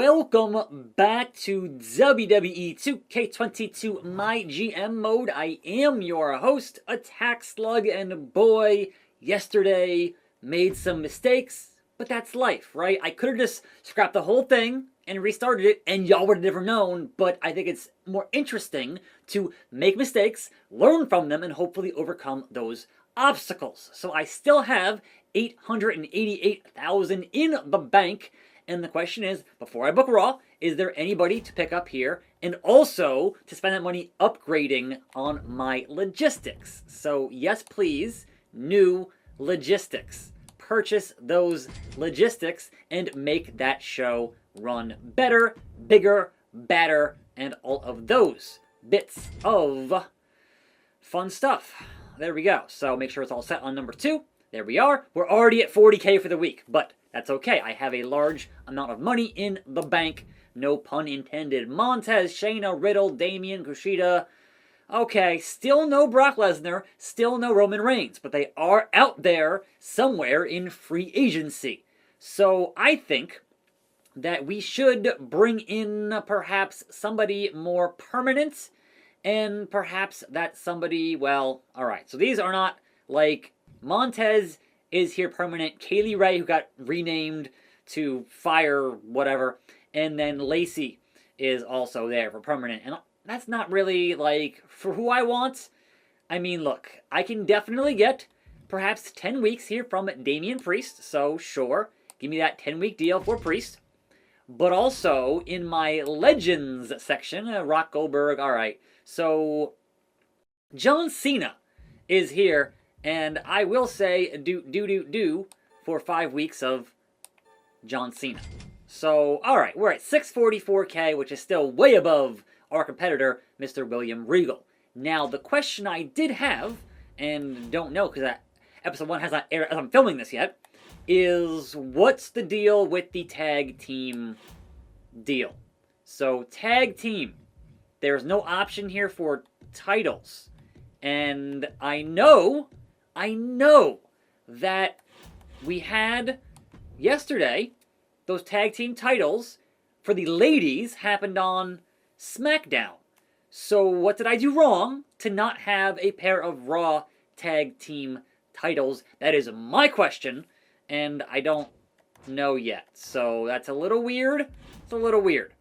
welcome back to WWE 2K22 MyGM Mode. I am your host, attackslug, and boy, yesterday made some mistakes, but that's life, right? I could have just scrapped the whole thing and restarted it, and y'all would have never known, but I think it's more interesting to make mistakes, learn from them, and hopefully overcome those obstacles. So I still have 888,000 in the bank. And the question is, before I book Raw, is there anybody to pick up here? And also to spend that money upgrading on my logistics. So yes, please, new logistics. Purchase those logistics and make that show run better, bigger, badder, and all of those bits of fun stuff. There we go. So make sure it's all set on number 2. There we are. We're already at 40K for the week, but that's okay. I have a large amount of money in the bank. No pun intended. Montez, Shayna, Riddle, Damian, Kushida. Okay, still no Brock Lesnar, still no Roman Reigns, but they are out there somewhere in free agency. So I think that we should bring in perhaps somebody more permanent, and perhaps that somebody, well, alright. So these are not like Montez is here permanent. Kaylee Ray, who got renamed to Fire whatever, and then Lacey is also there for permanent. And that's not really like for who I want. I mean, look, I can definitely get perhaps 10 weeks here from Damian Priest. So sure, give me that 10-week deal for Priest. But also in my Legends section, Rock Goldberg. All right, so John Cena is here. And I will say do for 5 weeks of John Cena. So, alright, we're at 644K, which is still way above our competitor, Mr. William Regal. Now, the question I did have, and don't know because episode 1 has not aired as I'm filming this yet, is what's the deal with the tag team deal? So, tag team, there's no option here for titles. And I know that we had yesterday those tag team titles for the ladies happened on Smackdown. So what did I do wrong to not have a pair of Raw tag team titles? That is my question, and I don't know yet. So that's a little weird. It's a little weird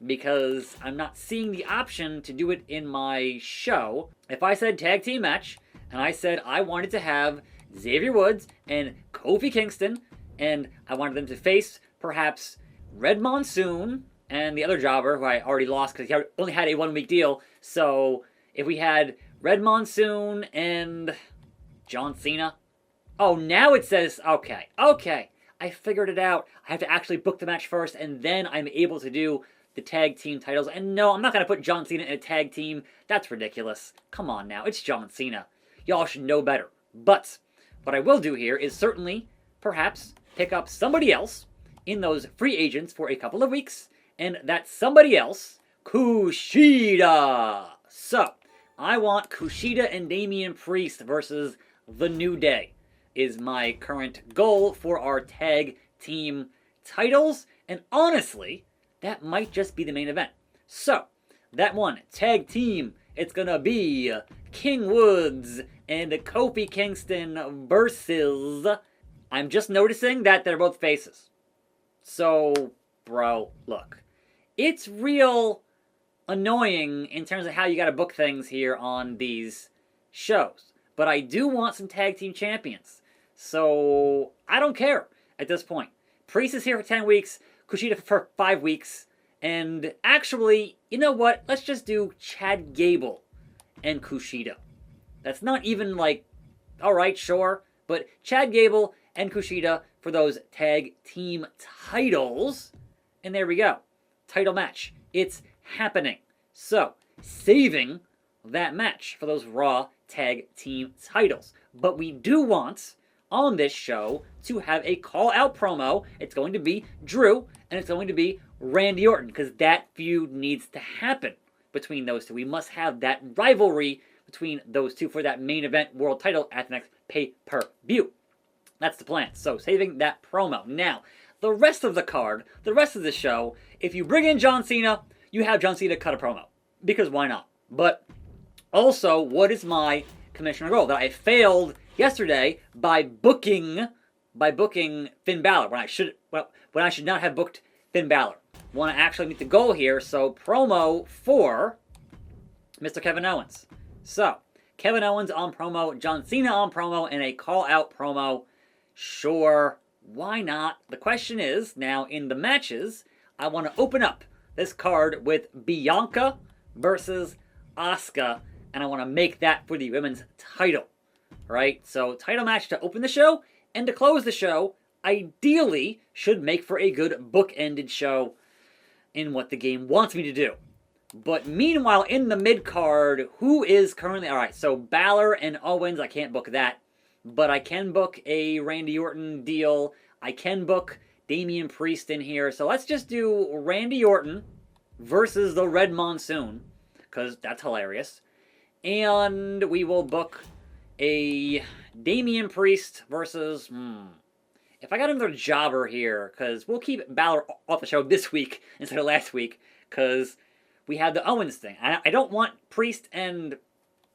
because I'm not seeing the option to do it in my show. If I said tag team match, and I said I wanted to have Xavier Woods and Kofi Kingston, and I wanted them to face perhaps Red Monsoon and the other jobber, who I already lost because he only had a 1-week deal. So if we had Red Monsoon and John Cena. Oh, now it says, okay, I figured it out. I have to actually book the match first, and then I'm able to do the tag team titles. And no, I'm not going to put John Cena in a tag team. That's ridiculous. Come on now, it's John Cena. Y'all should know better. But what I will do here is certainly, perhaps, pick up somebody else in those free agents for a couple of weeks. And that somebody else, Kushida. So, I want Kushida and Damian Priest versus The New Day is my current goal for our tag team titles. And honestly, that might just be the main event. So, that one, tag team, it's gonna be King Woods and Kofi Kingston versus... I'm just noticing that they're both faces. So, bro, look. It's real annoying in terms of how you gotta book things here on these shows. But I do want some tag team champions. So, I don't care at this point. Priest is here for 10 weeks, Kushida for 5 weeks. And actually, you know what? Let's just do Chad Gable and Kushida. That's not even like, alright, sure. But Chad Gable and Kushida for those tag team titles. And there we go. Title match. It's happening. So, saving that match for those Raw tag team titles. But we do want, on this show, to have a call-out promo. It's going to be Drew, and it's going to be Randy Orton, because that feud needs to happen between those two. We must have that rivalry between those two for that main event world title at the next pay-per-view. That's the plan. So, saving that promo. Now, the rest of the card, the rest of the show, if you bring in John Cena, you have John Cena cut a promo. Because why not? But also, what is my commissioner goal? That I failed yesterday by booking Finn Balor when I should not have booked Finn Balor. Want to actually meet the goal here, so promo for Mr. Kevin Owens. So, Kevin Owens on promo, John Cena on promo, and a call-out promo. Sure, why not? The question is, now in the matches, I want to open up this card with Bianca versus Asuka, and I want to make that for the women's title. Right? So, title match to open the show, and to close the show, ideally, should make for a good book-ended show in what the game wants me to do. But meanwhile, in the mid-card, who is currently... Alright, so Balor and Owens, I can't book that. But I can book a Randy Orton deal. I can book Damian Priest in here. So let's just do Randy Orton versus the Red Monsoon, because that's hilarious. And we will book a Damian Priest versus... If I got another jobber here, because we'll keep Balor off the show this week instead of last week, because we had the Owens thing. I don't want Priest and,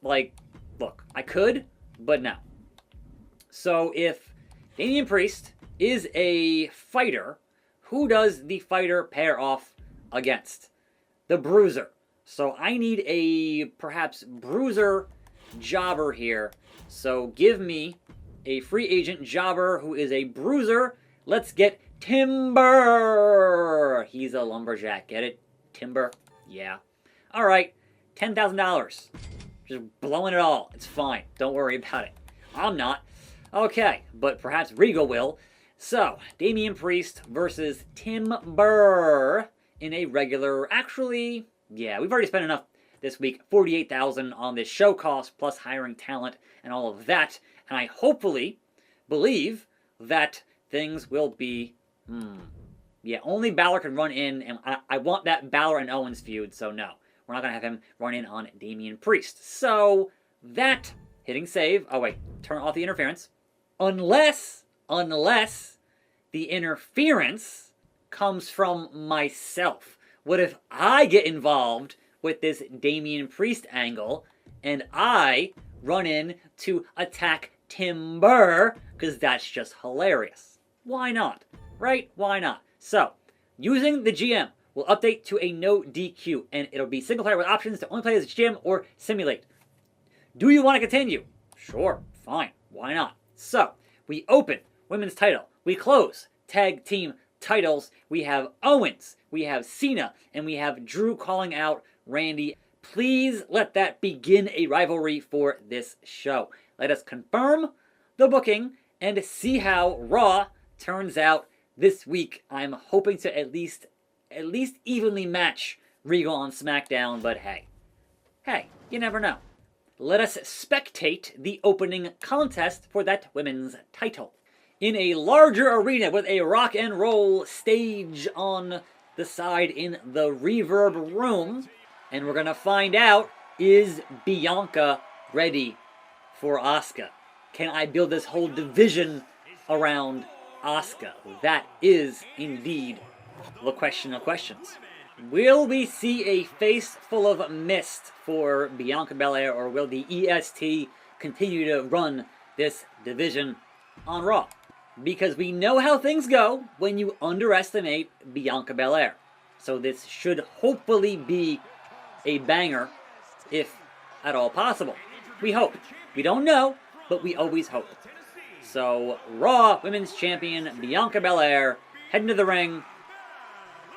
like, look, I could, but no. So if Damian Priest is a fighter, who does the fighter pair off against? The Bruiser. So I need a, perhaps, Bruiser jobber here. So give me a free agent jobber who is a bruiser. Let's get Timber. He's a lumberjack. Get it? Timber. Yeah. All right. $10,000. Just blowing it all. It's fine. Don't worry about it. I'm not. Okay. But perhaps Regal will. So, Damian Priest versus Timber in a regular... Actually, yeah, we've already spent enough this week. $48,000 on this show cost, plus hiring talent and all of that. And I hopefully believe that things will be... Yeah, only Balor can run in, and I want that Balor and Owens feud, so no. We're not going to have him run in on Damian Priest. So, that, hitting save, oh wait, turn off the interference. Unless the interference comes from myself. What if I get involved with this Damian Priest angle, and I run in to attack Timber, because that's just hilarious. Why not? Right? Why not? So, using the GM will update to a no DQ, and it'll be single player with options to only play as a GM or simulate. Do you want to continue? Sure, fine, why not? So, we open women's title, we close tag team titles, we have Owens, we have Cena, and we have Drew calling out Randy. Please let that begin a rivalry for this show. Let us confirm the booking and see how Raw turns out this week. I'm hoping to at least evenly match Regal on Smackdown, but hey, you never know. Let us spectate the opening contest for that women's title. In a larger arena with a rock and roll stage on the side in the reverb room, and we're going to find out, is Bianca ready for Asuka? Can I build this whole division around Asuka? That is indeed the question of questions. Will we see a face full of mist for Bianca Belair, or will the EST continue to run this division on Raw? Because we know how things go when you underestimate Bianca Belair. So this should hopefully be a banger, if at all possible. We hope. We don't know, but we always hope. So, Raw Women's Champion Bianca Belair heading to the ring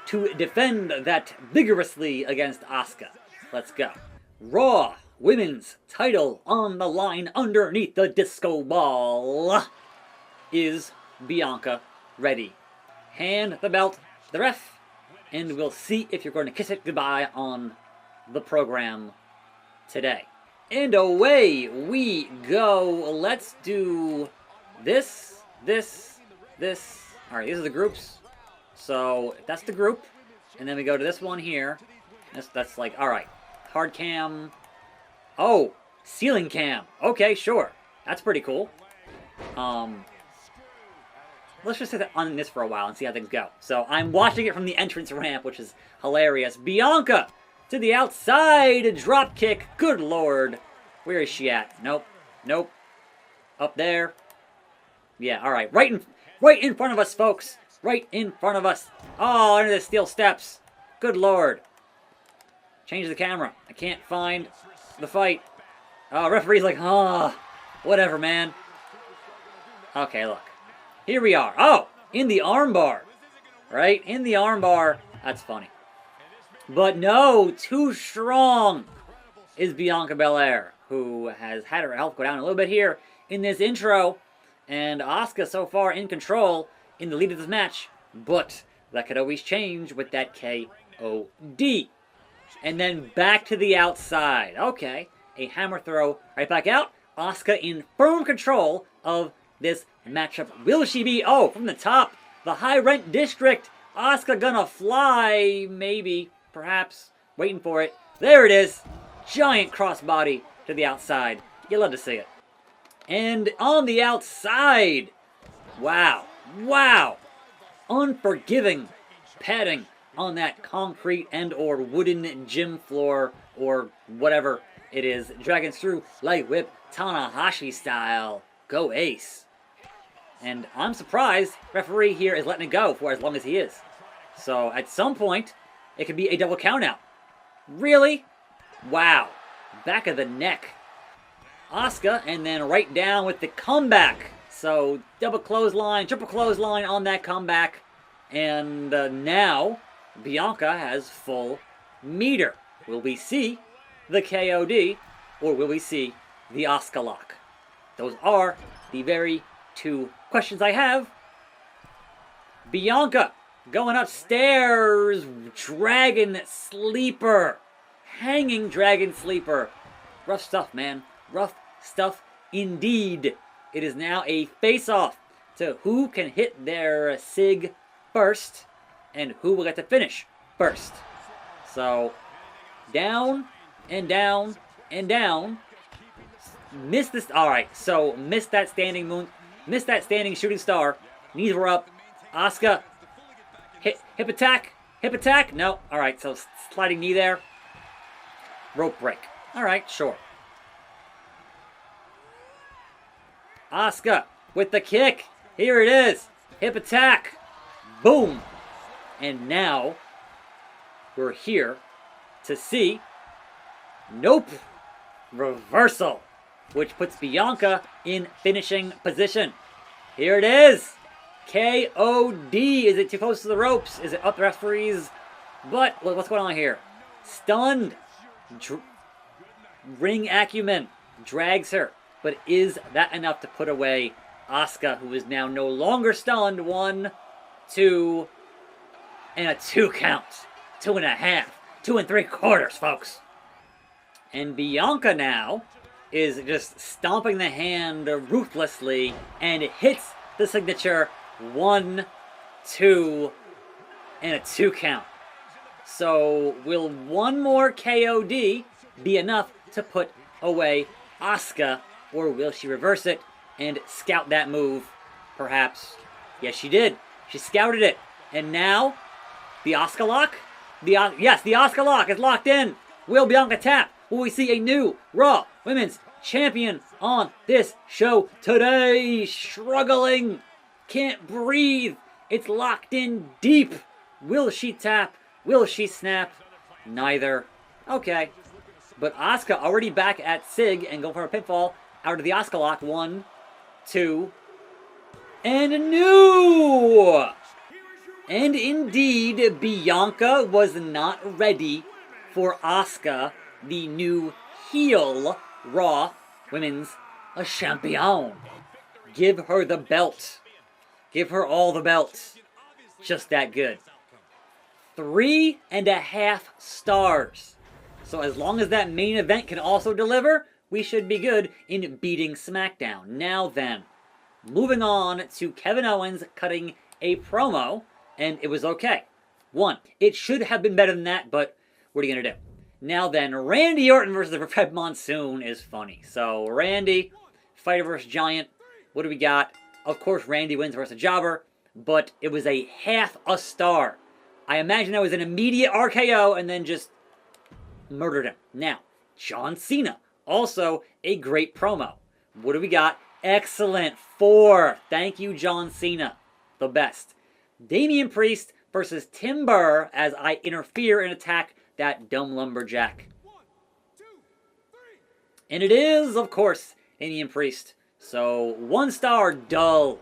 to defend that vigorously against Asuka. Let's go. Raw Women's title on the line underneath the disco ball. Is Bianca ready? Hand the belt to the ref, and we'll see if you're going to kiss it goodbye on the program today. And away we go. Let's do this. Alright, these are the groups. So, that's the group. And then we go to this one here. That's like, alright. Hard cam. Oh, ceiling cam. Okay, sure. That's pretty cool. let's just sit on this for a while and see how things go. So I'm watching it from the entrance ramp, which is hilarious. Bianca to the outside, drop kick. Good lord. Where is she at? Nope. Nope. Up there. Yeah, alright. Right in front of us, folks. Right in front of us. Oh, under the steel steps. Good lord. Change the camera. I can't find the fight. Oh, referee's like, oh, whatever, man. Okay, look. Here we are. Oh, in the armbar. Right? In the armbar. That's funny. But no, too strong is Bianca Belair, who has had her health go down a little bit here in this intro. And Asuka so far in control in the lead of this match. But that could always change with that KOD. And then back to the outside. Okay, a hammer throw right back out. Asuka in firm control of this matchup. Will she be? Oh, from the top. The high rent district. Asuka gonna fly. Maybe. Perhaps. Waiting for it. There it is. Giant crossbody to the outside. You love to see it. And on the outside. Wow. Wow. Unforgiving padding on that concrete and or wooden gym floor or whatever it is. Dragons through light whip Tanahashi style. Go Ace. And I'm surprised referee here is letting it go for as long as he is. So at some point it could be a double count out. Really? Wow. Back of the neck. Asuka and then right down with the comeback. So double clothesline, triple clothesline on that comeback. And now Bianca has full meter. Will we see the KOD or will we see the Asuka lock? Those are the very two questions I have. Bianca going upstairs. Dragon sleeper. Hanging dragon sleeper. Rough stuff, man. Rough stuff indeed. It is now a face-off to who can hit their SIG first and who will get to finish first. So, down and down and down. Missed this. Alright, so missed that standing moon. Missed that standing shooting star. Knees were up. Asuka. Hip attack. Hip attack. No. Alright, so sliding knee there. Rope break. Alright, sure. Asuka with the kick. Here it is. Hip attack. Boom. And now we're here to see. Nope. Reversal. Which puts Bianca in finishing position. Here it is. KOD. Is it too close to the ropes? Is it up the referee's butt? What's going on here? Stunned. Ring acumen. Drags her. But is that enough to put away Asuka, who is now no longer stunned? 1, 2, and a 2 count. 2.5. 2 3/4, folks. And Bianca now is just stomping the hand ruthlessly and hits the signature 1, 2, and a 2 count. So will one more KOD be enough to put away Asuka, or will she reverse it and scout that move? Perhaps. Yes, she did. She scouted it. And now, the Asuka lock? Yes, the Asuka lock is locked in. Will Bianca tap? Will we see a new Raw Women's Champion on this show today? Struggling. Can't breathe. It's locked in deep. Will she tap? Will she snap? Neither. Okay. But Asuka already back at SIG and going for a pinfall out of the Asuka lock. 1, 2, and new! And indeed, Bianca was not ready for Asuka, the new heel Raw Women's Champion. Give her the belt. Give her all the belts. Just that good. 3.5 stars. So as long as that main event can also deliver, we should be good in beating Smackdown. Now then, moving on to Kevin Owens cutting a promo, and it was okay. 1, it should have been better than that, but what are you going to do? Now then, Randy Orton versus the Red Monsoon is funny. So, Randy, fighter versus Giant. What do we got? Of course, Randy wins versus Jobber. but it was a half a star. I imagine that was an immediate RKO and then just murdered him. Now, John Cena, also a great promo. What do we got? Excellent. 4. Thank you, John Cena. The best. Damian Priest versus Tim Burr as I interfere and attack that dumb lumberjack. 1, 2, 3. And it is, of course, Damian Priest. So, 1 star, dull.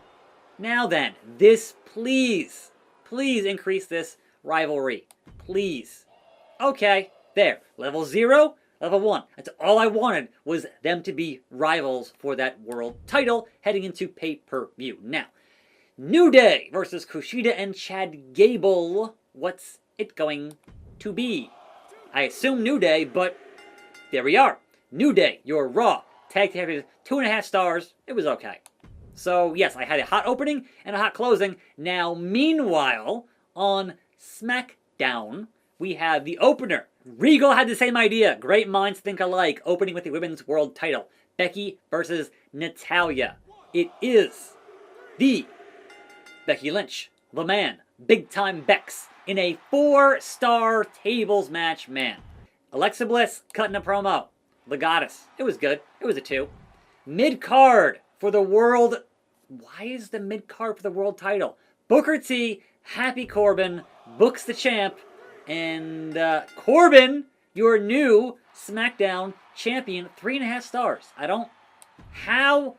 Now then, this, please increase this rivalry. Please. Okay, there. Level 0, level 1. That's all I wanted, was them to be rivals for that world title heading into pay-per-view. Now, New Day versus Kushida and Chad Gable. What's it going to be? I assume New Day, but there we are. New Day, your Raw Tag Team Champions, 2.5 stars. It was okay. So, yes, I had a hot opening and a hot closing. Now, meanwhile, on Smackdown, we have the opener. Regal had the same idea. Great minds think alike. Opening with the Women's World title. Becky versus Natalya. It is the Becky Lynch, the man, Big Time Bex, in a 4-star tables match, man. Alexa Bliss cutting a promo. The Goddess. It was good. It was a 2. Mid-card for the world. Why is the mid-card for the world title? Booker T, Happy Corbin, books the champ, and Corbin, your new SmackDown champion, 3.5 stars. I don't... How?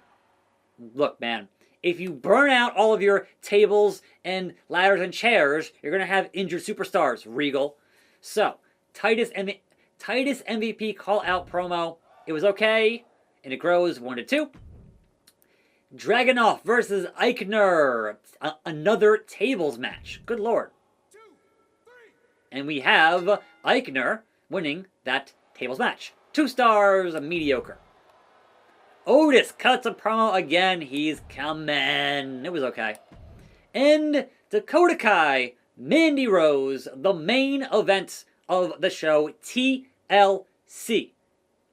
Look, man. If you burn out all of your tables and ladders and chairs, you're going to have injured superstars, Regal. So, Titus MVP call-out promo. It was okay, and it grows 1 to 2. Dragunov versus Eichner. Another tables match. Good lord. 2, 3. And we have Eichner winning that tables match. 2 stars, mediocre. Otis cuts a promo again. He's coming. It was okay. And Dakota Kai, Mandy Rose, the main event of the show, TLC.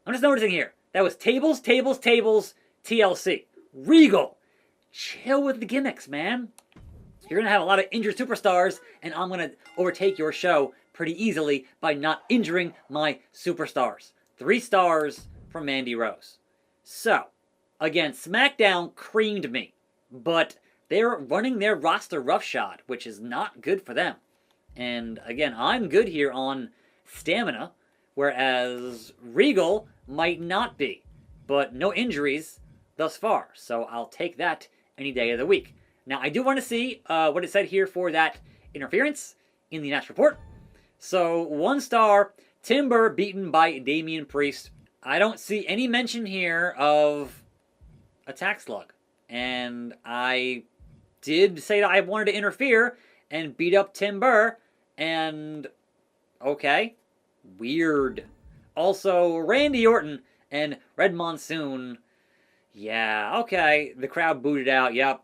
I'm just noticing here. That was tables, TLC. Regal. Chill with the gimmicks, man. You're going to have a lot of injured superstars, and I'm going to overtake your show pretty easily by not injuring my superstars. 3 stars from Mandy Rose. So, again, SmackDown creamed me, but they're running their roster roughshod, which is not good for them. And again, I'm good here on stamina, whereas Regal might not be, but no injuries thus far, so I'll take that any day of the week. Now, I do want to see what it said here for that interference in the match report. So, 1 star, Timber beaten by Damian Priest. I don't see any mention here of attackslug. And I did say that I wanted to interfere and beat up Timber. And, okay, weird. Also, Randy Orton and Red Monsoon. Yeah, okay, the crowd booted out. Yep,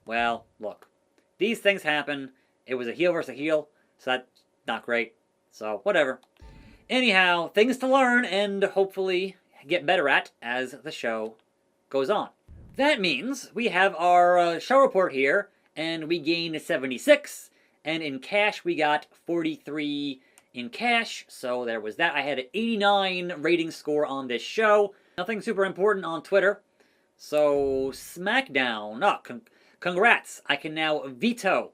Well, look, these things happen. It was a heel versus a heel, so that's not great. So, whatever. Anyhow, things to learn and hopefully get better at as the show goes on. That means we have our show report here, and we gained 76, and in cash we got 43 in cash, so there was that. I had an 89 rating score on this show. Nothing super important on Twitter. So, SmackDown. Oh, congrats. I can now veto.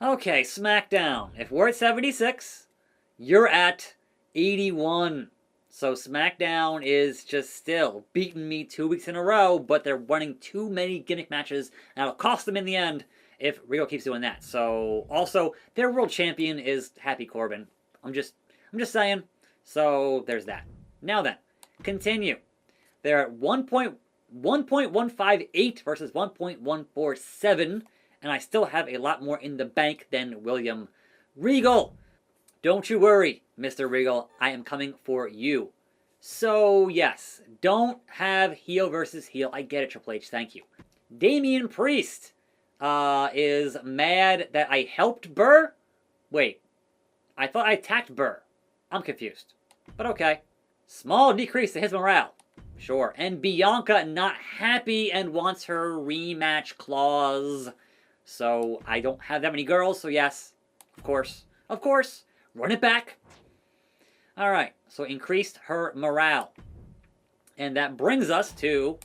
Okay, SmackDown. If we're at 76, you're at 81. So SmackDown is just still beating me 2 weeks in a row, but they're running too many gimmick matches, and it'll cost them in the end if Regal keeps doing that. So, also, their world champion is Happy Corbin. I'm just saying. So, there's that. Now then, continue. They're at 1.158 versus 1.147, and I still have a lot more in the bank than William Regal. Don't you worry, Mr. Regal, I am coming for you. So, yes, don't have heel versus heel. I get it, Triple H, thank you. Damian Priest is mad that I helped Burr? Wait, I thought I attacked Burr. I'm confused, but okay. Small decrease to his morale. Sure. And Bianca not happy and wants her rematch clause. So I don't have that many girls, so yes, of course, run it back. All right, so increased her morale. And that brings us to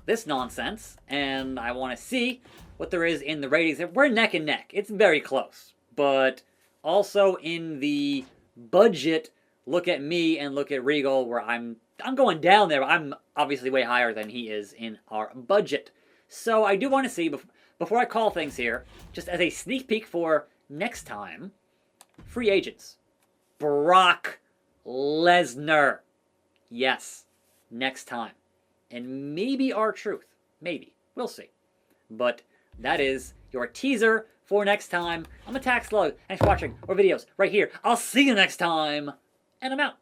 this nonsense, and I want to see what there is in the ratings. We're neck and neck. It's very close. But also in the budget, look at me and look at Regal, where I'm going down there. I'm obviously way higher than he is in our budget. So I do want to see, before I call things here, just as a sneak peek for next time, free agents. Brock Lesnar. Yes, next time. And maybe R-Truth. Maybe. We'll see. But that is your teaser for next time. I'm attackslug. Thanks for watching more videos right here. I'll see you next time. And I'm out.